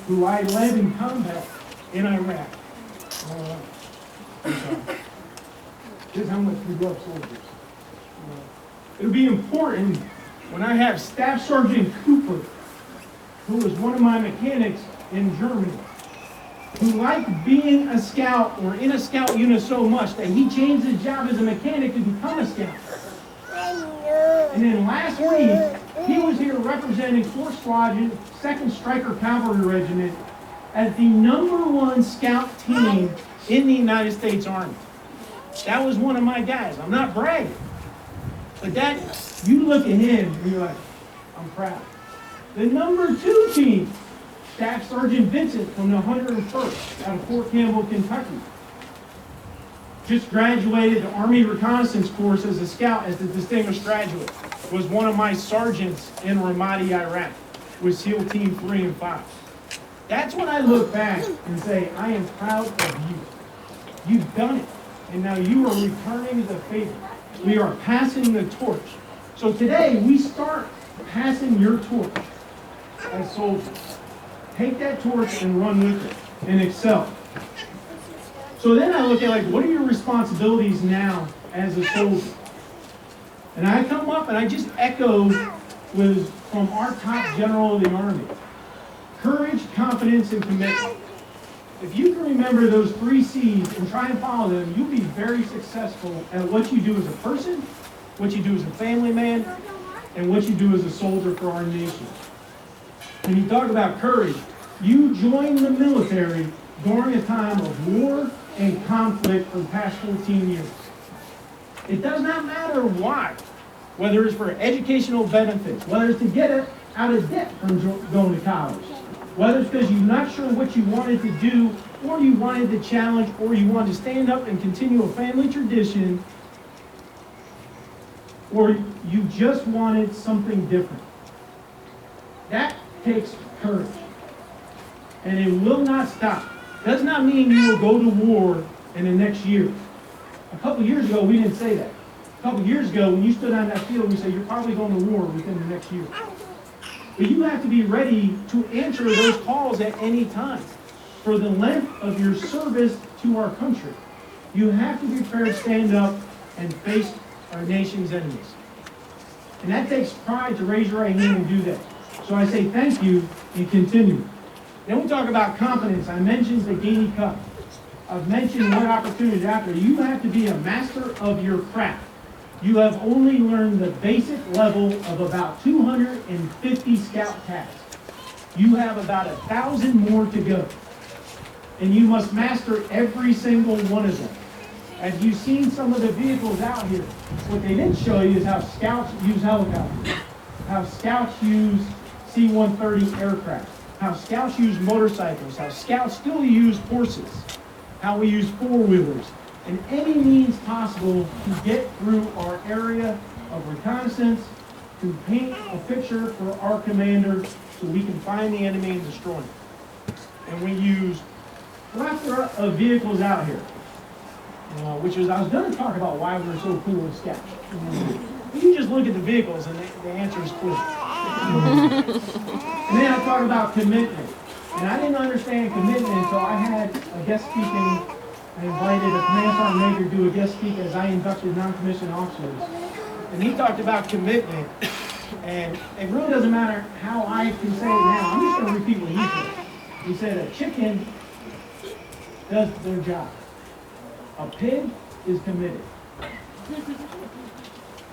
who I led in combat in Iraq. This is how much we love soldiers. It'll be important when I have Staff Sergeant Cooper, who was one of my mechanics in Germany, who liked being a scout or in a scout unit so much that he changed his job as a mechanic to become a scout. And then last week, he was here representing 4th Squadron, 2nd Stryker Cavalry Regiment, as the #1 scout team in the United States Army. That was one of my guys. I'm not bragging. But that, you look at him and you're like, I'm proud. The #2 team, Staff Sergeant Vincent from the 101st out of Fort Campbell, Kentucky. Just graduated the Army Reconnaissance Course as a scout, as a distinguished graduate. Was one of my sergeants in Ramadi, Iraq, with SEAL Team 3 and 5. That's when I look back and say, I am proud of you. You've done it. And now you are returning the favor. We are passing the torch. So today, we start passing your torch as soldiers. Take that torch and run with it and excel. So then I look at, like, what are your responsibilities now as a soldier? And I come up and I just echo with from our top general of the Army. Courage, confidence, and commitment. If you can remember those 3 C's and try and follow them, you'll be very successful at what you do as a person, what you do as a family man, and what you do as a soldier for our nation. When you talk about courage, you joined the military during a time of war and conflict for the past 14 years. It does not matter why, whether it's for educational benefits, whether it's to get out of debt from going to college, whether it's because you're not sure what you wanted to do, or you wanted to challenge, or you wanted to stand up and continue a family tradition, or you just wanted something different. That takes courage. And it will not stop. Does not mean you will go to war in the next year. A couple years ago, we didn't say that. A couple years ago, when you stood on that field, we said, you're probably going to war within the next year. But you have to be ready to answer those calls at any time. For the length of your service to our country, you have to be prepared to stand up and face our nation's enemies. And that takes pride to raise your right hand and do that. So I say thank you and continue. Then we talk about confidence. I mentioned the Gainey Cup. I've mentioned what opportunities are out there. You have to be a master of your craft. You have only learned the basic level of about 250 scout tasks. You have about 1,000 more to go. And you must master every single one of them. Have you seen some of the vehicles out here? What they didn't show you is how scouts use helicopters, how scouts use C-130 aircraft, how scouts use motorcycles, how scouts still use horses, how we use four-wheelers, and any means possible to get through our area of reconnaissance, to paint a picture for our commander so we can find the enemy and destroy him. And we use a plethora of vehicles out here, which is, I was going to talk about why we're so cool as scouts. You just look at the vehicles and the answer is clear. And then I talk about commitment. And I didn't understand commitment until I had a guest speaking. I invited a command sergeant major to do a guest speak as I inducted non-commissioned officers. And he talked about commitment. And it really doesn't matter how I can say it now. I'm just going to repeat what he said. He said a chicken does their job. A pig is committed.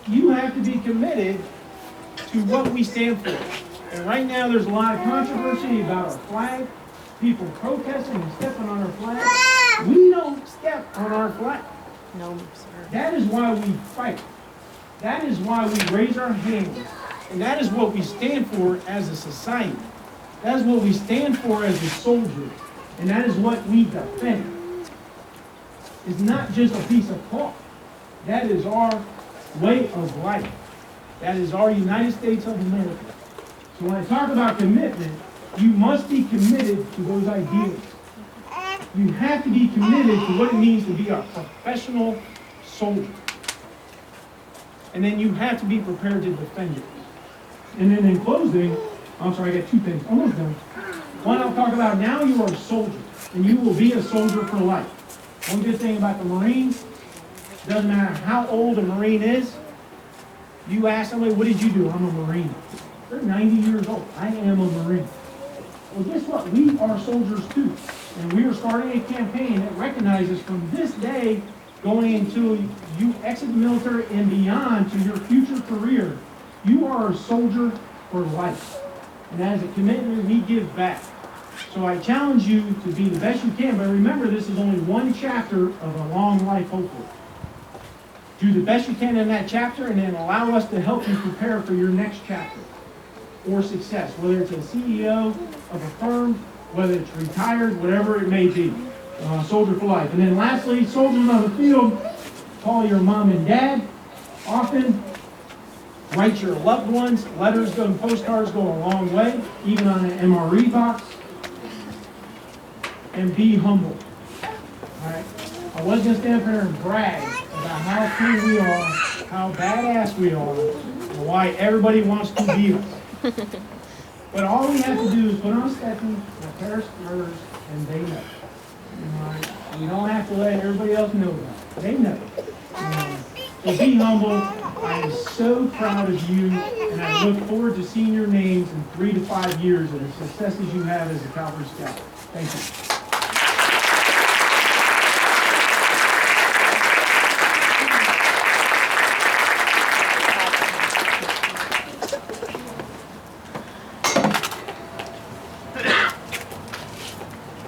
You have to be committed to what we stand for. And right now there's a lot of controversy about our flag, people protesting and stepping on our flag. We don't step on our flag. No, sir. That is why we fight. That is why we raise our hands. And that is what we stand for as a society. That is what we stand for as a soldier. And that is what we defend. It's not just a piece of cloth. That is our way of life. That is our United States of America. So when I talk about commitment, you must be committed to those ideals. You have to be committed to what it means to be a professional soldier. And then you have to be prepared to defend it. And then in closing, I'm sorry, I got 2 things, almost done. One I'll talk about now, you are a soldier, and you will be a soldier for life. One good thing about the Marines, doesn't matter how old a Marine is, you ask somebody, what did you do? I'm a Marine. They're 90 years old. I am a Marine. Well, guess what? We are soldiers too. And we are starting a campaign that recognizes from this day going into you exit the military and beyond to your future career, you are a soldier for life. And as a commitment, we give back. So I challenge you to be the best you can, but remember this is only one chapter of a long life, hopefully. Do the best you can in that chapter and then allow us to help you prepare for your next chapter or success, whether it's a CEO of a firm, whether it's retired, whatever it may be. Soldier for life. And then lastly, soldiers on the field, call your mom and dad often. Write your loved ones. Letters and postcards go a long way, even on an MRE box. And be humble. All right? I wasn't going to stand up here and brag about how cool we are, how badass we are, and why everybody wants to be us. But all we have to do is put on Stephanie, a pair of spurs, and they know. All right? We don't have to let everybody else know that. They know. So be humble. I am so proud of you, and I look forward to seeing your names in 3 to 5 years and the successes you have as a Cavalry Scout. Thank you.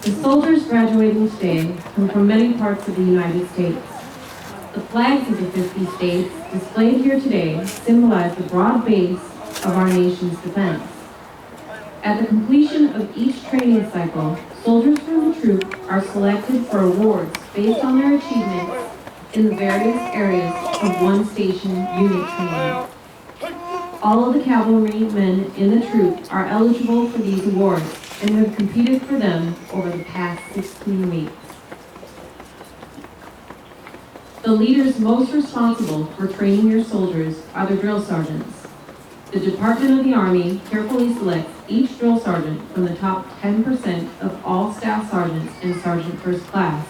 The soldiers graduating today come from many parts of the United States. The flags of the 50 states displayed here today symbolize the broad base of our nation's defense. At the completion of each training cycle, soldiers from the troop are selected for awards based on their achievements in the various areas of one station unit training. All of the cavalrymen in the troop are eligible for these awards and have competed for them over the past 16 weeks. The leaders most responsible for training your soldiers are the drill sergeants. The Department of the Army carefully selects each drill sergeant from the top 10% of all staff sergeants in Sergeant First Class.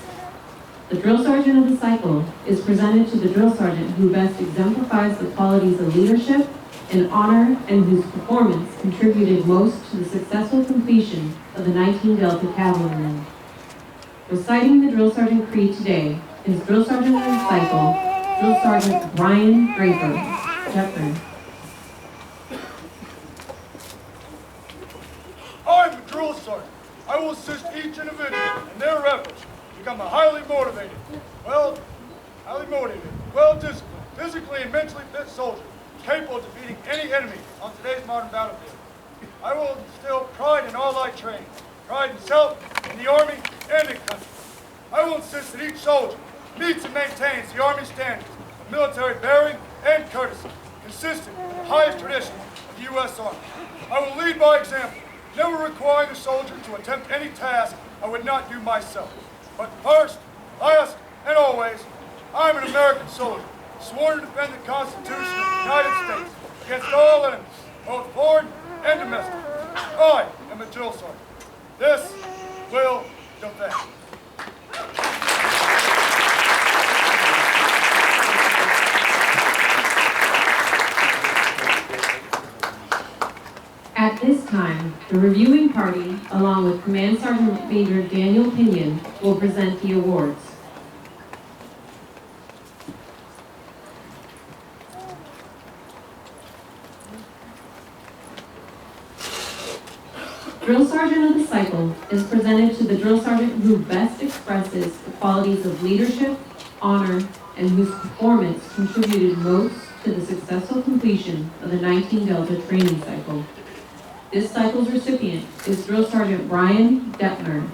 The drill sergeant of the cycle is presented to the drill sergeant who best exemplifies the qualities of leadership and honor and whose performance contributed most to the successful completion of the 19 Delta Cavalrymen. Reciting the drill sergeant creed today is drill sergeant of the cycle, Drill Sergeant Brian Draper. I'm a drill sergeant. I will assist each individual in their efforts to become a highly motivated, well-disciplined, physically and mentally fit soldier, capable of defeating any enemy on today's modern battlefield. I will instill pride in all I train, pride in self, in the Army, and in country. I will insist that each soldier meets and maintains the Army standards of military bearing and courtesy, consistent with the highest traditions of the U.S. Army. I will lead by example, never requiring a soldier to attempt any task I would not do myself. But first, last, and always, I'm an American soldier, sworn to defend the Constitution of the United States against all enemies, both foreign and domestic. I am a drill sergeant. This will defend. At this time, the reviewing party, along with Command Sergeant Major Daniel Pinion, will present the awards. Drill Sergeant of the Cycle is presented to the drill sergeant who best expresses the qualities of leadership, honor, and whose performance contributed most to the successful completion of the 19 Delta training cycle. This cycle's recipient is Drill Sergeant Brian Deppner.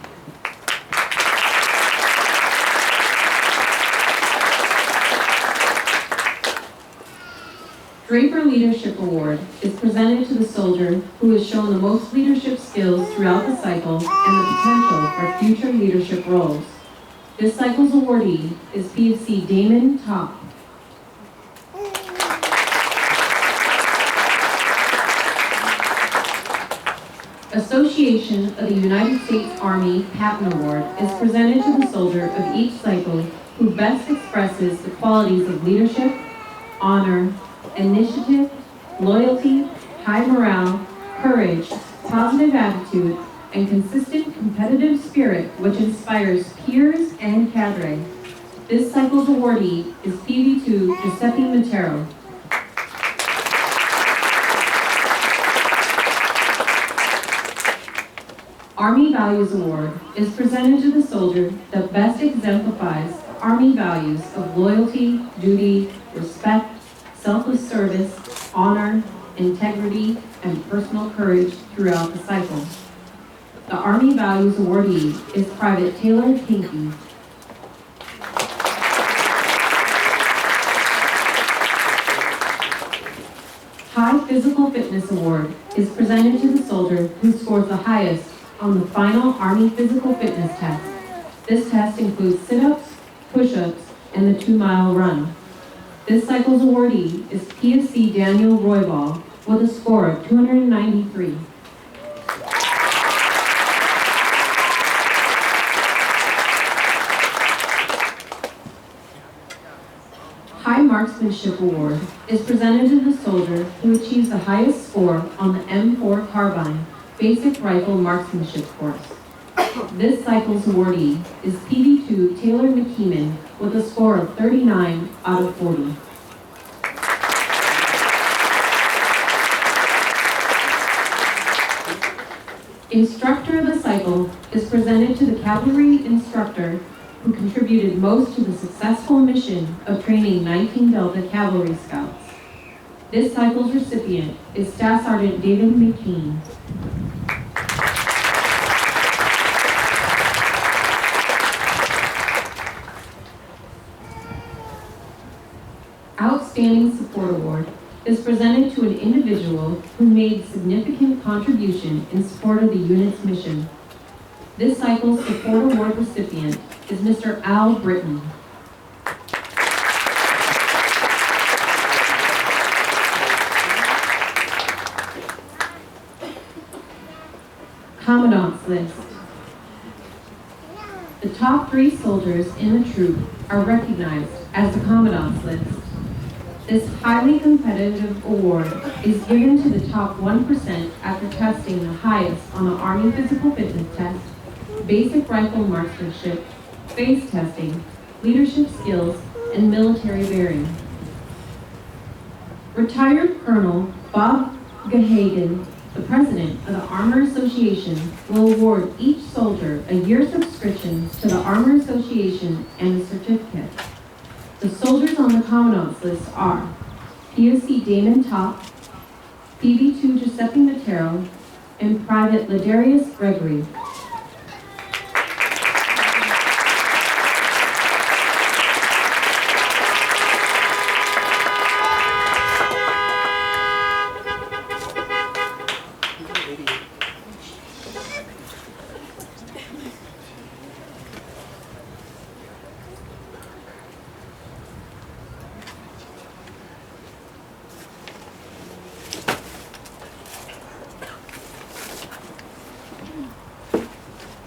Draper Leadership Award is presented to the soldier who has shown the most leadership skills throughout the cycle and the potential for future leadership roles. This cycle's awardee is PFC Damon Top. Association of the United States Army Patton Award is presented to the soldier of each cycle who best expresses the qualities of leadership, honor, initiative, loyalty, high morale, courage, positive attitude, and consistent competitive spirit which inspires peers and cadre. This cycle's awardee is PV2 Giuseppe Matero. Army Values Award is presented to the soldier that best exemplifies Army values of loyalty, duty, respect, selfless service, honor, integrity, and personal courage throughout the cycle. The Army Values awardee is Private Taylor Kinky. High Physical Fitness Award is presented to the soldier who scores the highest on the final Army Physical Fitness test. This test includes sit-ups, push-ups, and the 2-mile run. This cycle's awardee is PFC Daniel Roybal with a score of 293. High Marksmanship Award is presented to the soldier who achieves the highest score on the M4 Carbine Basic Rifle Marksmanship course. This cycle's awardee is PV2 Taylor McKeeman with a score of 39 out of 40. Instructor of the cycle is presented to the cavalry instructor who contributed most to the successful mission of training 19 Delta Cavalry Scouts. This cycle's recipient is Staff Sergeant David McKean. Outstanding Support Award is presented to an individual who made significant contribution in support of the unit's mission. This cycle's Support Award recipient is Mr. Al Britton. Commandant's List. The top 3 soldiers in the troop are recognized as the Commandant's List. This highly competitive award is given to the top 1% after testing the highest on the Army Physical Fitness Test, Basic Rifle Marksmanship, face testing, leadership skills, and military bearing. Retired Colonel Bob Gahagan, the president of the Armor Association, will award each soldier a year's subscription to the Armor Association and a certificate. The soldiers on the Commandant's List are POC Damon Top, PV2 Giuseppe Matero, and Private Ladarius Gregory.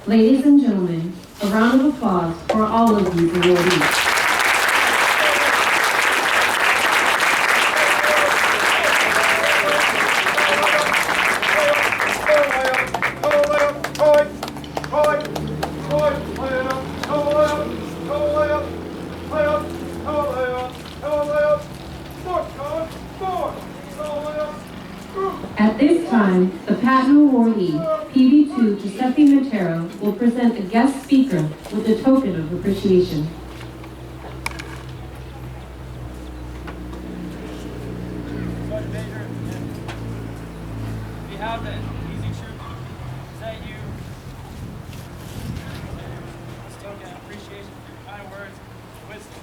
Ladies and gentlemen, a round of applause for all of these awardees. At this time, the Patton awardee, PV2 Giuseppe Matero, will present the guest speaker with a token of appreciation. Sergeant Major, we have the easy troop present you this token of appreciation for your kind words and wisdom.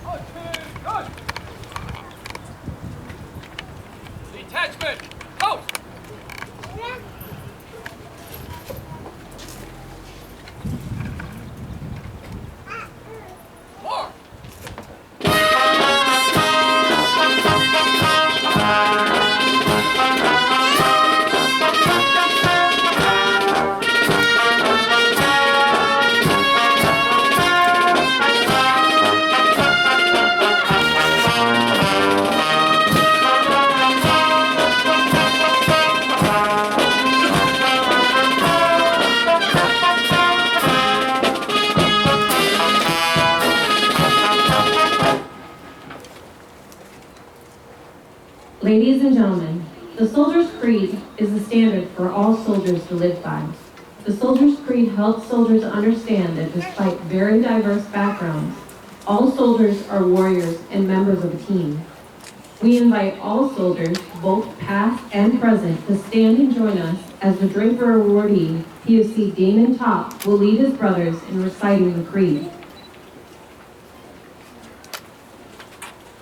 Okay. Ladies and gentlemen, the Soldier's Creed is the standard for all soldiers to live by. The Soldier's Creed helps soldiers understand that despite very diverse backgrounds, all soldiers are warriors and members of a team. We invite all soldiers, both past and present, to stand and join us as the Draper awardee, POC Damon Top, will lead his brothers in reciting the Creed.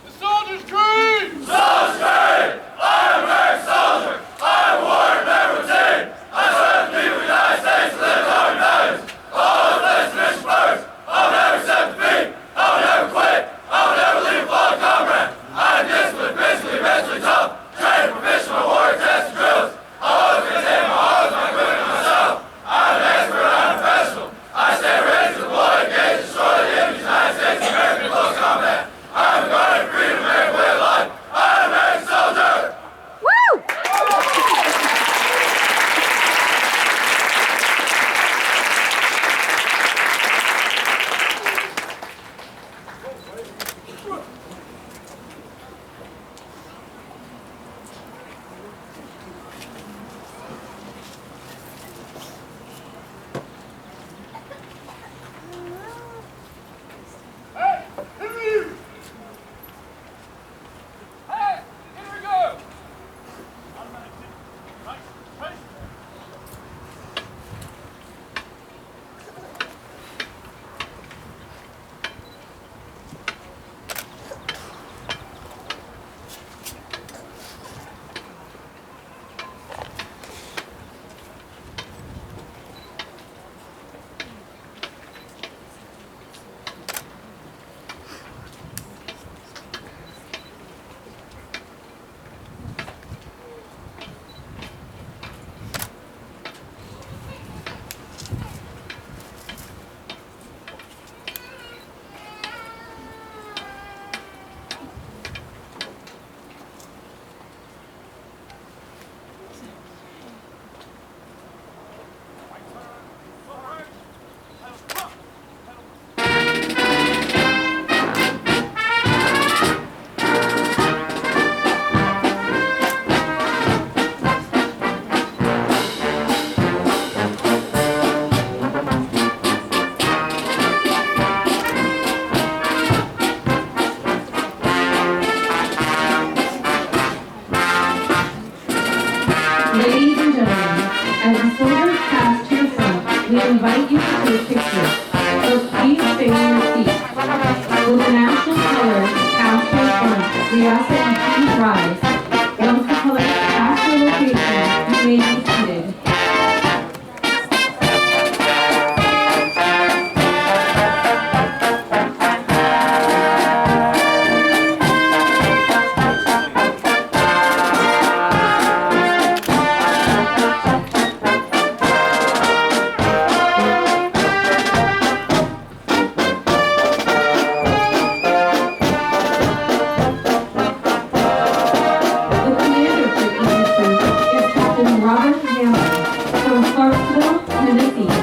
The Soldier's Creed! Soldier's Creed! I am a brave soldier! I am a warrior member of the team! I serve the people of the United States and live our values! All of this mission first! I'll never accept defeat! I'll never quit! I'll never leave a fallen comrade! I'm disciplined, physically, mentally tough! Trained professional warrior test drills! I always maintain my heart, my equipment, and myself! I'm an expert, I'm a professional! I stand ready to deploy, engage, destroy the enemy's United States and American in close combat! I'm a guardian of freedom, American way of life! I'm an American soldier! Hey, here we go! Ladies and gentlemen, as the soldiers pass to the front, we invite you to take pictures. So please stay on your seats. With the national colors cast to the front, we ask that you please rise. Once the colors pass their location, you may be seated. The commander for each troop is Captain Robert Hammond from Clarksville, Tennessee.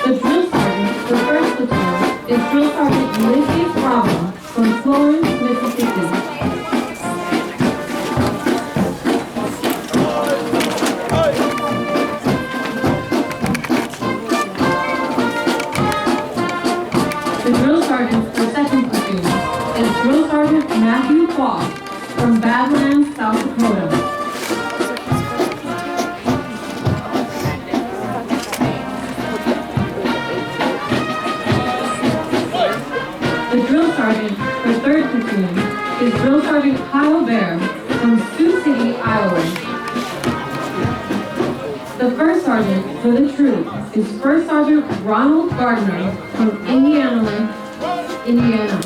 The drill sergeant for 1st Platoon is Drill Sergeant Ulysses Bravo from Florence, Mississippi. The drill sergeant for 2nd Platoon is Drill Sergeant Matthew Foss from Badlands, South Dakota. The drill sergeant for 3rd Platoon is Drill Sergeant Kyle Bear from Sioux City, Iowa. The first sergeant for the troop is First Sergeant Ronald Gardner from Indiana, Indiana.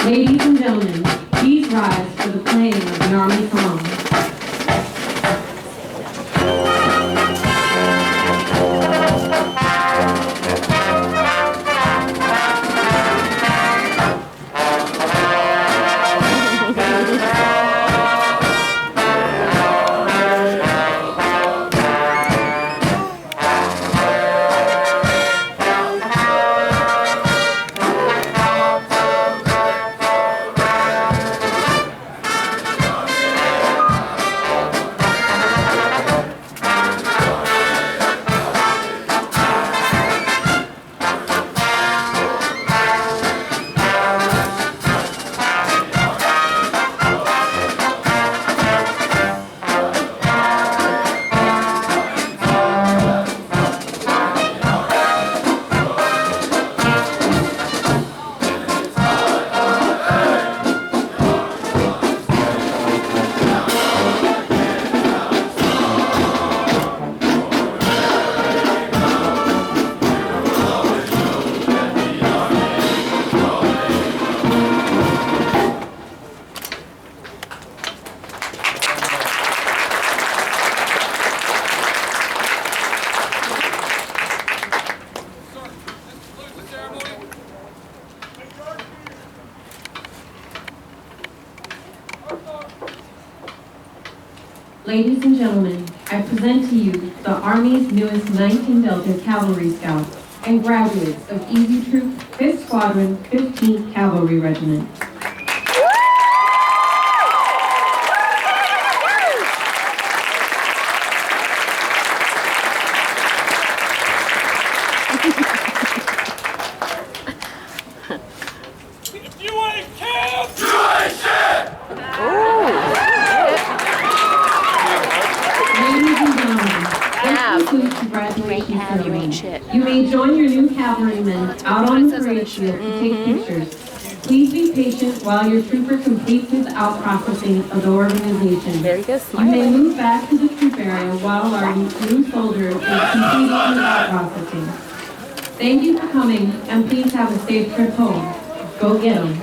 Ladies and gentlemen, please rise for the playing of the Army song. Ladies and gentlemen, I present to you the Army's newest 19 Delta Cavalry Scouts and graduates of Easy Troop 5th Squadron, 15th Cavalry Regiment. You ain't CAV! You ain't shit! Ladies and gentlemen, this concludes the graduation ceremony. You may join your new cavalrymen out on the parade field to take pictures. Please be patient while your trooper completes his out-processing of the organization. You may move back to the troop area while our new soldier is completing his out-processing. Thank you for coming, and please have a safe trip home. Go get 'em.